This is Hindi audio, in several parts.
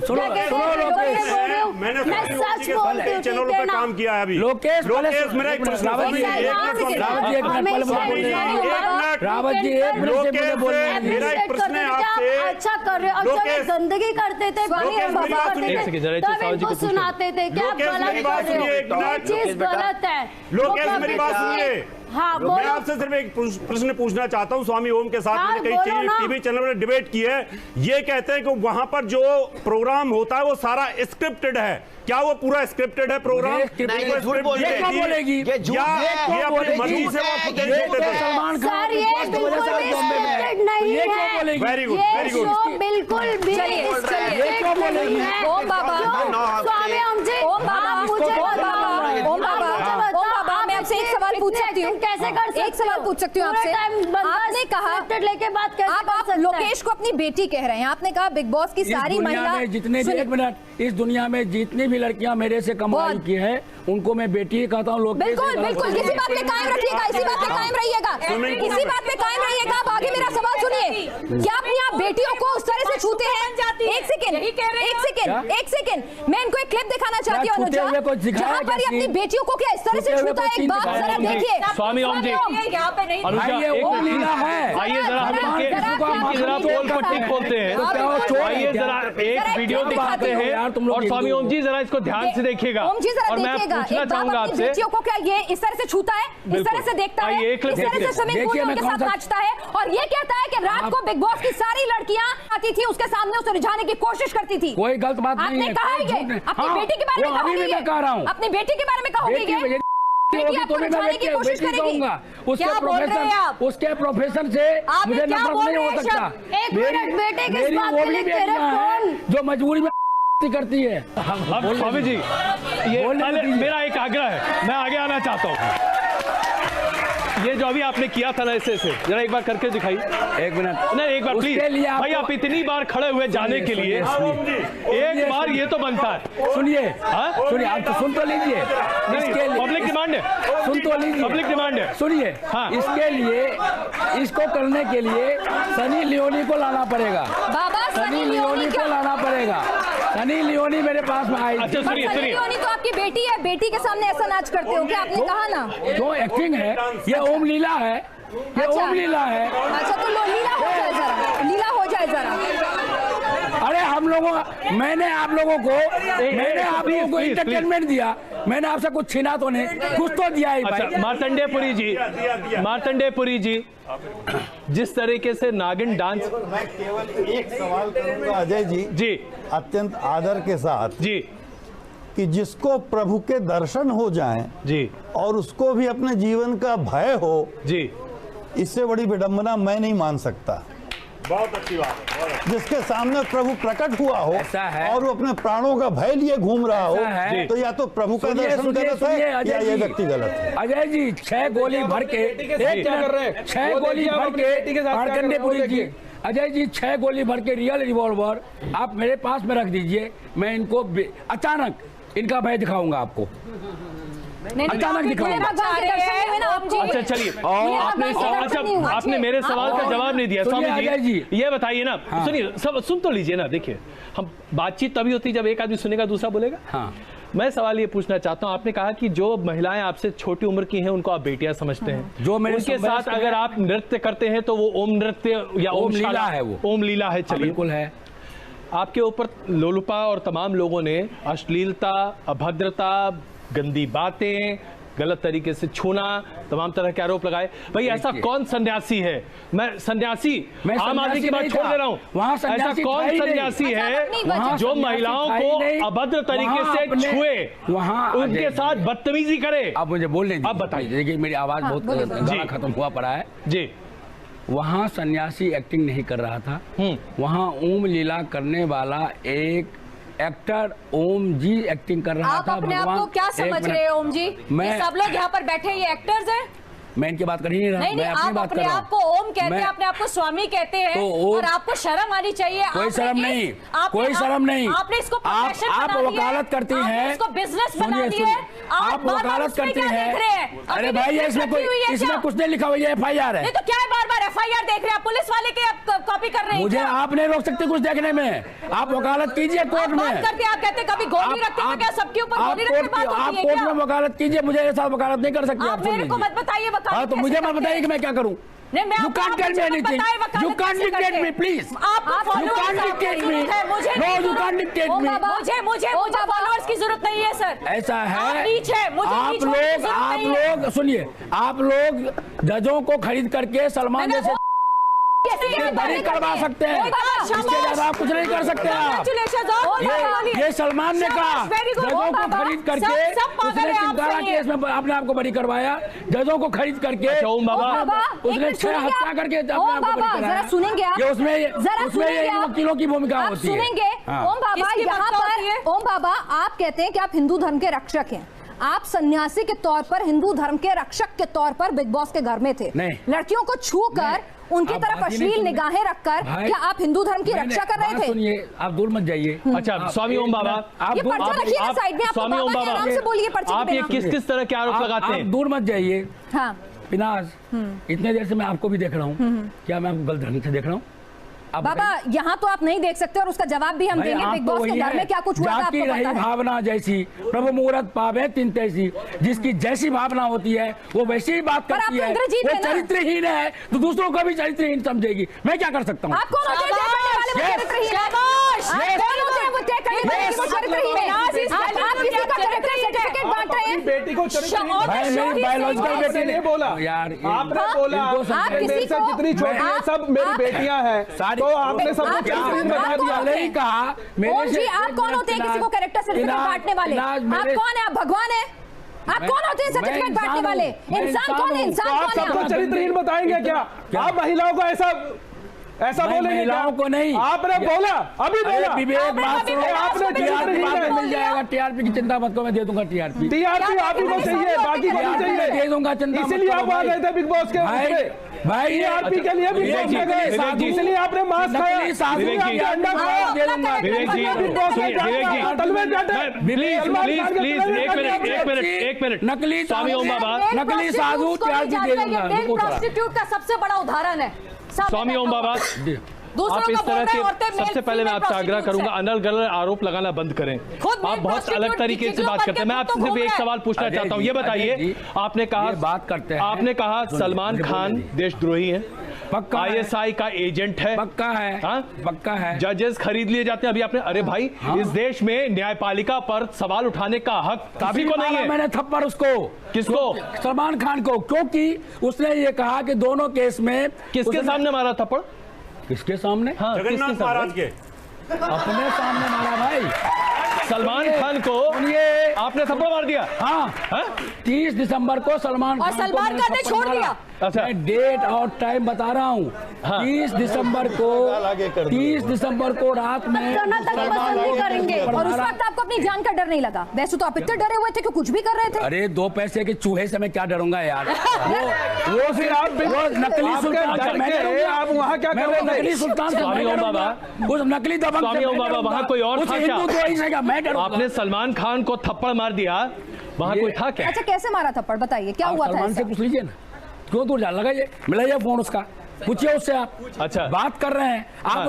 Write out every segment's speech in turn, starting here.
मैंने सच बोलती हूँ, चैनलों पे काम किया है अभी। लोकेश मेरा एक प्रश्न, रावत जी मेरा एक प्रश्न है आपसे। अच्छा कर रहे हो, गंदगी करते थे, सुनाते थे, क्या गलत कर रहे हो, चीज गलत है। लोकेश मेरी बात सुनिए। हाँ, मैं आपसे सिर्फ एक प्रश्न पूछना चाहता हूँ। स्वामी ओम के साथ मैंने कई टीवी चैनल में डिबेट की है। ये कहते हैं कि वहां पर जो प्रोग्राम होता है वो सारा स्क्रिप्टेड है। क्या वो पूरा स्क्रिप्टेड है प्रोग्राम? बोलेगी या ये अपनी मर्जी से वो फुटेज देते थे? सर ये बिल्कुल भी स्क्रिप्टेड नहीं है। Very good, very good. बिल्कुल भी स्क्रिप्टेड नहीं है। ओम बाबा, स्वामी ओम जी, ओम बाबा, ओम बाबा, मैं आपसे एक सवाल पूछ सकती हूँ? कैसे कर सकते? एक सवाल पूछ सकती हूँ आपसे? आपने कहा लेके बात कैसे आप कर सकते हैं? लोकेश को अपनी बेटी कह रहे हैं, आपने कहा बिग बॉस की सारी महिला, जितने भी, एक मिनट, इस दुनिया में जितनी भी लड़कियां मेरे से कमाई की है उनको मैं बेटी ही कहता हूँ। बिल्कुल बिल्कुल, इसी बात पे कायम रखिएगा, इसी बात पे कायम रहिएगा, इसी बात पे कायम रहिएगा। आप आगे मेरा सवाल सुनिए। क्या अपनी आप बेटियों को उस तरह से छूते हैं? एक सेकेंड, एक सेकेंड, मैं इनको एक क्लिप दिखाना चाहती हूँ अनुजा, जहाँ पर अपनी बेटियों को क्या इस तरह से छूता है। एक बात जरा देखिए। स्वामी ओम जी, यहाँ पे नहीं, आइए जरा हम जरा पोल पट्टी खोलते हैं, आइए जरा एक वीडियो दिखाते हैं और स्वामी ओम जी जरा इसको ध्यान से देखिएगा। ओम जी जरा और मैं देखिएगा, पूछना एक चाहूंगा बाप अपनी आपसे, बेटियों को क्या ये इस तरह से छूता है, इस तरह से देखता है, इस तरह से स्विमिंग पूल में उनके साथ नाचता है और ये कहता है कि रात को बिग बॉस की सारी लड़कियां आती थी उसके सामने, उसे रिझाने की कोशिश करती थी। कोई गलत बात नहीं है। आपने कहा ये अपनी बेटी के बारे में कहोगे? मैं कह रहा हूँ अपनी बेटी के बारे में कहोगे? बेटी आपको रिझाने की कोशिश करेगी। क्या बोल रहे हैं आप? उसके प्रोफेशन से मुझे नफरत नहीं हो सकता। एक मिनट, बेटे किस बात के लिए तेरे फोन जो मजबूरी में करती है। अब स्वामी जी ये मेरा एक आग्रह है, मैं आगे आना चाहता हूँ। ये जो अभी आपने किया था ना ऐसे जरा एक बार करके दिखाई। एक मिनट, नहीं एक बार प्लीज भाई, आप इतनी बार खड़े हुए जाने के लिए एक बार ये तो बनता है। सुनिए, सुनिए, आप तो सुन तो लीजिए। पब्लिक डिमांड है, सुन तो लीजिए, पब्लिक डिमांड है। सुनिए, हाँ, इसके लिए, इसको करने के लिए सनी लियोनी को लाना पड़ेगा। बाबा सनी लियोनी को लाना पड़ेगा। सनी लियोनी मेरे पास में आई। अच्छा सुनिए, सनी लियोनी तो आपकी बेटी है, बेटी के सामने ऐसा नाच करते हो क्या? आपने कहा ना जो एक्टिंग है ये ओम लीला है, ये ओम लीला है। अच्छा तो लीला हो जाए जरा, लीला हो जाए जरा। अरे हम लोगों, मैंने आप लोगों को इंटरटेनमेंट दिया, मैंने आपसे कुछ छीना तो नहीं, कुछ तो दिया ही। अच्छा मार्तंडेपुरी जी, जिस तरीके से नागिन डांस, मैं केवल एक सवाल करूंगा अजय जी, अत्यंत आदर के साथ जी, कि जिसको प्रभु के दर्शन हो जाएं जी और उसको भी अपने जीवन का भय हो जी, इससे बड़ी विडंबना मैं नहीं मान सकता। बहुत अच्छी बात है। जिसके सामने प्रभु प्रकट हुआ हो है। और वो अपने प्राणों का भय लिए घूम रहा हो, तो या तो प्रभु का दर्शन गलत है या ये व्यक्ति गलत है। अजय जी 6 गोली भर के, 6 गोली भर के मार्तंडेपुरी जी, अजय जी 6 गोली भर के रियल रिवॉल्वर आप मेरे पास में रख दीजिए, मैं इनको अचानक इनका भय दिखाऊंगा आपको, अचानक दिखाऊंगा। अच्छा चलिए, आपने मेरे सवाल का जवाब नहीं दिया। स्वामी जी ये बताइए ना, सुनिए, सब सुन तो लीजिए ना। देखिए, हम बातचीत तभी होती जब एक आदमी सुनेगा दूसरा बोलेगा। हाँ, मैं सवाल ये पूछना चाहता हूँ, आपने कहा कि जो महिलाएं आपसे छोटी उम्र की हैं उनको आप बेटियां समझते हैं, जो उनके साथ अगर आप नृत्य करते हैं तो वो ओम नृत्य या ओम लीला है, वो ओम लीला है। चलिए, बिल्कुल है। आपके ऊपर लोलुपा और तमाम लोगों ने अश्लीलता, अभद्रता, गंदी बातें, गलत तरीके से छूना, तमाम तरह के आरोप लगाए। भाई ऐसा कौन सन्यासी है? मैं सन्यासी आम आदमी की बात छोड़ दे रहा हूँ। ऐसा कौन सन्यासी है जो महिलाओं को अभद्र तरीके से छुए, वहाँ उनके साथ बदतमीजी करे? आप मुझे बोल लें, आप बताइए। देखिए मेरी आवाज बहुत खत्म हुआ पड़ा है जी। वहाँ सन्यासी एक्टिंग नहीं कर रहा था, वहाँ ओम लीला करने वाला एक एक्टर ओम जी एक्टिंग कर रहा था। आप अपने आप को क्या समझ रहे हैं ओम जी? मैं सब लोग यहाँ पर बैठे ये एक्टर्स हैं? मैं इनकी बात कर ही नहीं रहा, नहीं मैं नहीं, अपनी आप बात कर अपने रहा हूं। आप को ओम कहते हैं, अपने आप को स्वामी कहते हैं, तो ओम- और आपको शर्म आनी चाहिए। कोई शर्म नहीं, कोई शर्म नहीं। आपने इसको आप प्रोफेशन बना दिया है, वकालत करती आपने हैं, इसको बिजनेस बना सुनिए, दिया है, सुनिए, आप आप बार-बार वकालत उसमें करती क्या हैं। देख रहे हैं? अरे अभी भाई business इसमें रखी हुई है कोई, इसमें क्या? कुछ नहीं लिखा हुआ है, FIR है। नहीं तो क्या है बार-बार FIR देख रहे हैं? आप पुलिस वाले के आप कॉपी कर रहे हैं मुझे क्या? आप नहीं रोक सकते कुछ देखने में, आप वकालत कीजिए कोर्ट आप बात में। करते हैं, आप कहते हैं कभी गोली रखते हैं क्या? सबके ऊपर गोली रख के बात आप होती है कोर्ट क्या? में वकालत कीजिए, मुझे ऐसा वकालत नहीं कर सकते। आप मेरे को मत बताइए वकालत हाँ तो कैसे मुझे मत करते बताइए हैं। कि मैं क्या करूं। नहीं, मैं You आपको can't tell me मुझे anything. बताएं वकालत You can't कैसे dictate करते me, हैं। please. आपको You followers can't की dictate me. जरूरत है, मुझे No, नहीं you जरूरत। can't dictate O me. बाबा, मुझे फॉलोअर्स की जरूरत नहीं है सर। ऐसा है, आप नीच है, मुझे आप नीच होने की लोग जरूरत नहीं है। सुनिए, आप लोग जजों को खरीद करके सलमान जैसे बरी करवा सकते हैं, इससे ज्यादा आप कुछ नहीं कर सकते आप। ये सलमान ने कहा जजों को खरीद करके उसने चिंकारा केस में अपने आप को बरी करवाया, जजों को खरीद करके ओम बाबा, उसने 6 हत्या करके अपने आप को बरी कराया। जरा सुनेंगे आप, ये उसमें सुनेंगे ये आप। वकीलों की भूमिका आप होती है। सुनेंगे हाँ। ओम बाबा, किसकी यहाँ भूमिका होती है? पर ओम बाबा आप कहते हैं कि आप हिंदू धर्म के रक्षक हैं, आप सन्यासी के तौर पर हिंदू धर्म के रक्षक के तौर पर बिग बॉस के घर में थे, नहीं। लड़कियों को छूकर उनकी आप तरफ बात ही नहीं अश्लील सुन रहे। निगाहें रखकर भाई, क्या आप हिंदू धर्म की मैंने रक्षा कर रहे बात थे? सुनिए, आप दूर मत जाइए। अच्छा स्वामी ओम बाबा, आप ये दूर- पर्चा आप- रखिए ना आप- साइड में, आपको स्वामी ओम बाबा के बाबा, आराम से बोलिए पर्चे आप के ये बिना। किस तरह के आरोप लगाते आप हैं? दूर मत जाइए। हाँ पिनाज, इतने देर से मैं आपको भी देख रहा हूँ, क्या मैं आपको गलत ढंग से देख रहा हूँ? आप बाबा यहाँ तो आप नहीं देख सकते और उसका जवाब भी हम भाई, देंगे। आप बिग तो बॉस के वही घर है। में क्या कुछ हुआ था जाती आपको रही पता है? भावना जैसी प्रभु मुहूर्त पावे तिन तैसी, जिसकी जैसी भावना होती है वो वैसी ही बात पर आप करती तो है। इंद्रजीत वो है ना? चरित्रहीन है तो दूसरों को भी चरित्रहीन समझेगी। मैं क्या कर सकता हूँ? आप कौन होते हैं तय करने वाले वो Yes. चरित्रहीन है? शाबाश! आप कौन होते हैं वो तय करने वाले Yes. वो चरित्रहीन है? आप किसी का कैरेक्टर सर्टिफिकेट बांट रहे हैं? बेटी को भाई मेरी बायोलॉजिकल बेटी नहीं बोला यार, आपने बोला इनको आप मेरे किसी से को- जितनी छोटी है सब मेरी बेटियां हैं, सारी- तो आपने सबको आप- चरित्रहीन बना आप- दिया। पहले ही कहा ओम जी आप कौन होते हैं किसी को कैरेक्टर सर्टिफिकेट बांटने वाले? आप कौन है? आप भगवान है? आप कौन होते हैं सर्टिफिकेट बांटने वाले? इंसान कौन है? तो इंसान आप कौन सबको है? चरित्रहीन बताएंगे क्या? आप महिलाओं को ऐसा मैं बोलेंगे क्या? महिलाओं को नहीं। आपने बोला, अभी अरे बोला विवेक बात कभी सुनो, बोला, आपने आपने TRP कभी बाद में बोला। मिल जाएगा। TRP की चिंता मत करो, मैं दे दूंगा TRP। टीआरपी आप ही को चाहिए, बाकी को नहीं दे चाहिए। दूंगा, चिंता मत इसीलिए करो आप आ भाई। गए थे बिग बॉस के भाई उसमें। भाई टीआरपी के लिए बिग बॉस में गए, इसलिए आपने मास्क खाया, नकली साधु इसलिए की आपने अंडा खाया। दे दूंगा। विवेक जी, बिग बॉस में सुनिए, विवेक जी, होटल में जाते प्लीज सलमान प्लीज खान के प्लीज तलवे एक मिनट जाते। एक मिनट एक मिनट नकली स्वामी ओम बाबा, नकली साधु TRP दे दूंगा। रुको थोड़ा। प्रोस्टिट्यूट का सबसे बड़ा उदाहरण है। स्वामी ओम बाबा, दूसरों आप का इस बोल तरह रहे के हैं, औरतें मेल सबसे पहले मैं फीमेल आपसे आग्रह prostitutes करूंगा हैं। अनल गलत आरोप लगाना बंद करें। खुद आप बहुत prostitute अलग तरीके से चिकलो बात बन करते के हैं। मैं खुद आपसे तो सिर्फ घूम एक रहे सवाल पूछना अजय चाहता हूं, जी, ये अजय बताइए, जी, आपने कहा ये बात करते हैं। आपने कहा सलमान मुझे खान बोलने दीजिए। देशद्रोही है, पक्का है। ISI का एजेंट है, पक्का है, हाँ? पक्का है। जजेस खरीद लिए जाते हैं। अभी आपने अरे भाई इस देश में न्यायपालिका पर सवाल उठाने का हक किसी को नहीं है। मैंने थप्पड़ उसको किसको? सलमान खान को, क्योंकि उसने ये कहा कि दोनों केस में किसके सामने मारा थप्पड़? किसके सामने? हाँ, किसके जगन्नाथ सामने? महाराज के अपने सामने मारा भाई। सलमान खान को सुनिए, आपने थप्पड़ मार दिया। हाँ हाँ? 30 दिसंबर को सलमान और खान को सलमान मैंने खान ने थप्पड़ छोड़ मारा। दिया। अच्छा। मैं डेट और टाइम बता रहा हूँ। हाँ। 30 दिसंबर को 30 दिसंबर को रात में करना तक सलमान पसंद नहीं को करेंगे थप्पड़ और उस मारा। वक्त आपको अपनी जान का डर नहीं लगा। वैसे तो आप इतने डरे हुए थे कि कुछ भी कर रहे थे। अरे 2 पैसे के चूहे से मैं क्या डरूंगा यार। वो फिर आप वो नकली आपके सुल्तान डर से मैं के डरूंगा। आप वहाँ क्या मैं कर वो रहे थे? नकली सुल्तान से स्वामी मैं ओम डरूंगा। बाबा, उस नकली दबंग स्वामी से ओम मैं बाबा, डरूंगा। वहाँ कोई और उस था हिंदू क्या? द्रोही से क्या मैं डरूंगा। आपने सलमान खान को थप्पड़ मार दिया, वहां कोई था क्या? अच्छा कैसे मारा थप्पड़ बताइए, क्या आप हुआ था सलमान से ऐसा? पूछ लीजिए ना, क्यों दूर जाने लगा? ये मिलाइए फोन उसका, पूछिए उससे। आप अच्छा। बात कर रहे हैं आप हाँ।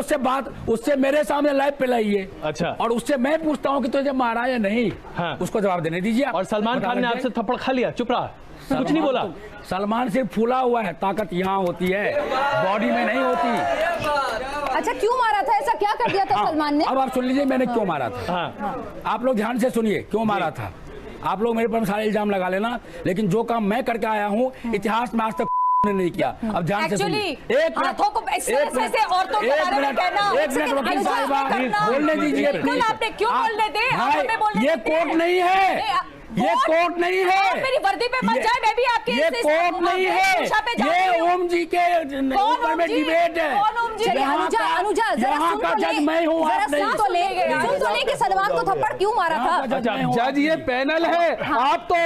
उससे मेरे सामने लाइव पे लाइए। अच्छा। और उससे मैं पूछता हूँ कि तुझे मारा या नहीं। हाँ। उसको जवाब देने दीजिए आप। और सलमान खान ने बता आपसे दीजिए। थप्पड़ खा लिया, चुप रहा, कुछ नहीं बोला? सलमान सिर्फ फूला हुआ है, ताकत यहाँ होती है, बॉडी में नहीं होती। अच्छा क्यों मारा था? ऐसा क्या कर दिया था सलमान ने? अब आप सुन लीजिए मैंने क्यों मारा था। हाँ। आप लोग ध्यान से सुनिए क्यों मारा था। आप लोग मेरे पर सारे इल्जाम लगा लेना, लेकिन जो काम मैं करके आया हूँ इतिहास में आज तक ने नहीं किया। अब ध्यान से एक्चुअली सुनिए। एक हाथों को इस तरह से औरतों के बारे में कहना, एक मिनट वकील साहिबा बोलने दीजिए बिल्कुल, प्लीज। आपने क्यों बोलने दे? आप हमें बोलने ये देते कोर्ट हैं। नहीं है, ये कोर्ट नहीं आप है। मेरी वर्दी पे मत जाए, मैं भी आपके ये इस- कोर्ट नहीं वेशभूषा पे है, जाती ये हूँ। ओम जी के ऊपर में ओम जी? डिबेट है। कौन ओम जी? चलिए यहाँ अनुजा, का- अनुजा जरा यहाँ सुन का तो ले, जज मैं हूँ, जरा आप नहीं। सुन तो ले, सुन तो ले कि सलमान को थप्पड़ क्यों मारा यहाँ का था। जज मैं हूँ, आप जज ये पैनल है, आप तो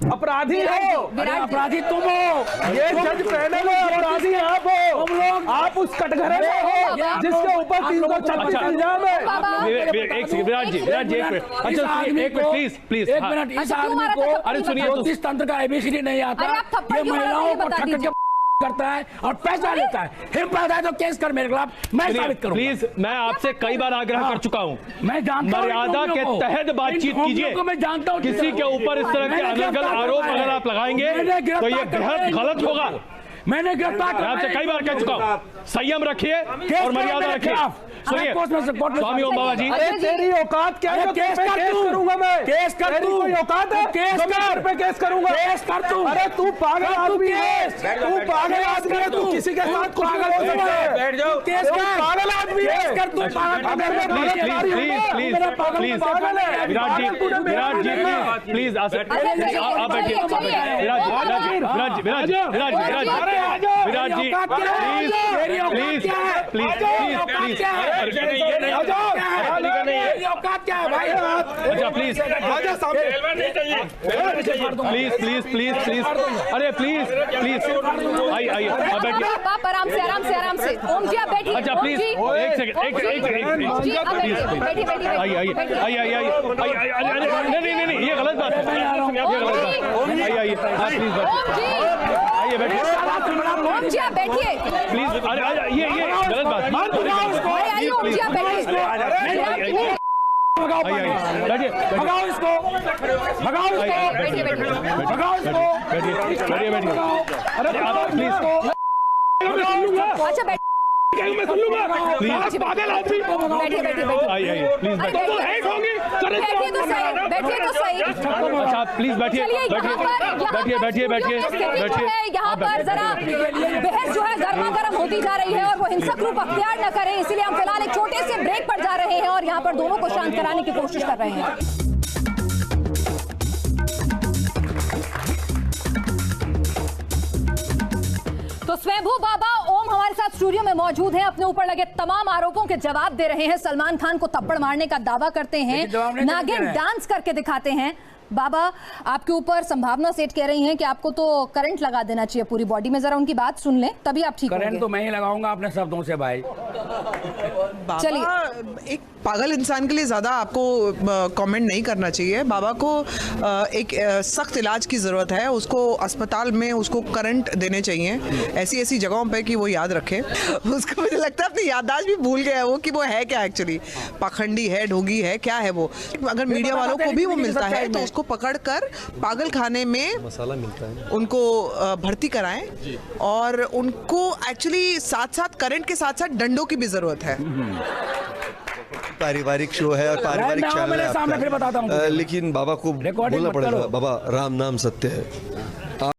अपराधी हो, अपराधी तुम हो, ये जज पैनल है, अपराधी आप हो, तुम लोग, आप उस कटघरे में हो जिसके ऊपर 336 इल्जाम है। एक सेकंड विराट जी, विराट जी, एक मिनट, अच्छा एक मिनट प्लीज प्लीज, एक मिनट, इस आदमी को अरे सुनिए तो, ज्योतिष तंत्र का एबीसीडी नहीं आता, अरे आप थप्पड़ ये क्यों मार रहे महिलाओं हैं, को बता ठग दीजिए। के करता है और पैसा लेता है, हिम्मत है तो केस कर मेरे खिलाफ, मैं साबित करूंगा। प्लीज, मैं आपसे कई बार आग्रह कर चुका हूँ, मैं जानता हूं मर्यादा के तहत बातचीत कीजिए। मैं जानता हूं किसी के ऊपर इस तरह के अनर्गल आरोप अगर आप लगाएंगे तो ये बेहद गलत होगा। मैंने गिरफ्तार मैं आपसे कई बार कह चुका हूँ, संयम रखिए और मर्यादा रखिए। सुनिए स्वामी ओम बाबा जी, अरे तेरी औकात क्या है? केस करूंगा मैं, केस कर, तेरी कोई औकात है? केस तो मैं कर, सर पे केस करूंगा, केस कर तू। अरे तू पागल आदमी है, तू तू पागल आदमी है, तू किसी के साथ कुछ नहीं हो सकता है। बैठ जाओ, केस तू कर, पागल आदमी है, केस कर तू, अगर मैं प्लीज गलत कार्य प्लीज हूं, प्लीज मेरा पागल प्लीज पागल है। विराट जी, विराट जी प्लीज आप बैठिए, विराट जी, विराट जी, विराट जी, विराट जी, प्लीज प्लीज प्लीज औकात क्या है भाई? अच्छा please please please please please, अरे प्लीज प्लीज आइए आइए आप बैठिए। आप आराम से आराम से आराम से। ओम जी आप बैठिए। अच्छा ओम प्लीज जी। एक सेकंड, एक जी, आप बैठिए, बैठिए, बैठिए, आइए आइए बैठिए। आइए आइए आइए, नहीं नहीं ये गलत बात है, ये गलत बात है। आइए आइए आप प्लीज बैठिए, आइए बैठिए ओम जी आप बैठिए। प्लीज। अरे ये गलत बात है, अरे आइए ओम जी आप बैठिए। भगाओ, आइए बैठिए, भगाओ इसको, भगाओ इसको, बैठिए, बैठिए। भगाओ इसको, बैठिए बैठिए। अरे प्लीज अच्छा बैठिए, मैं सुन लूंगा, पागल आदमी। बैठिए, बैठिए, बैठिए। आइए आइए प्लीज अरे बैठिए। बैठिए तो सही, बैठिए तो सही। अच्छा आप प्लीज बैठिए चलिए बैठिए बैठिए बैठिए बैठिए यहाँ पर जरा बहस जो है गर्मा गर्म होती जा रही है और वो हिंसक रूप अख्तियार न करें, इसीलिए हम फिलहाल एक छोटे से ब्रेक पर जा रहे हैं और यहाँ पर दोनों को शांत कराने की कोशिश कर रहे हैं। तो स्वयंभू बाबा ओम हमारे साथ स्टूडियो में मौजूद हैं, अपने ऊपर लगे तमाम आरोपों के जवाब दे रहे हैं। सलमान खान को थप्पड़ मारने का दावा करते हैं, नागिन डांस करके दिखाते हैं। बाबा आपके ऊपर संभावना सेठ कह रही हैं कि आपको तो करंट लगा देना चाहिए पूरी बॉडी में, जरा उनकी बात सुन लें तभी आप ठीक होंगे। करंट तो मैं ही लगाऊंगा अपने शब्दों से भाई। चलिए, एक पागल इंसान के लिए ज़्यादा आपको कमेंट नहीं करना चाहिए। बाबा को एक सख्त इलाज की ज़रूरत है, उसको अस्पताल में उसको करंट देने चाहिए ऐसी ऐसी जगहों पे कि वो याद रखे। उसको मुझे लगता है अपनी याददाश्त भी भूल गया है वो कि वो है क्या एक्चुअली, पाखंडी है, ढोंगी है, क्या है वो। अगर मीडिया वालों को भी वो मिलता है तो उसको पकड़कर पागल खाने में मसाला मिलता है, उनको भर्ती कराएं और उनको एक्चुअली साथ साथ करंट के साथ साथ डंडों की भी ज़रूरत है। पारिवारिक शो है और पारिवारिक चैनल है आपका, लेकिन बाबा को बोलना पड़ेगा, बाबा राम नाम सत्य है।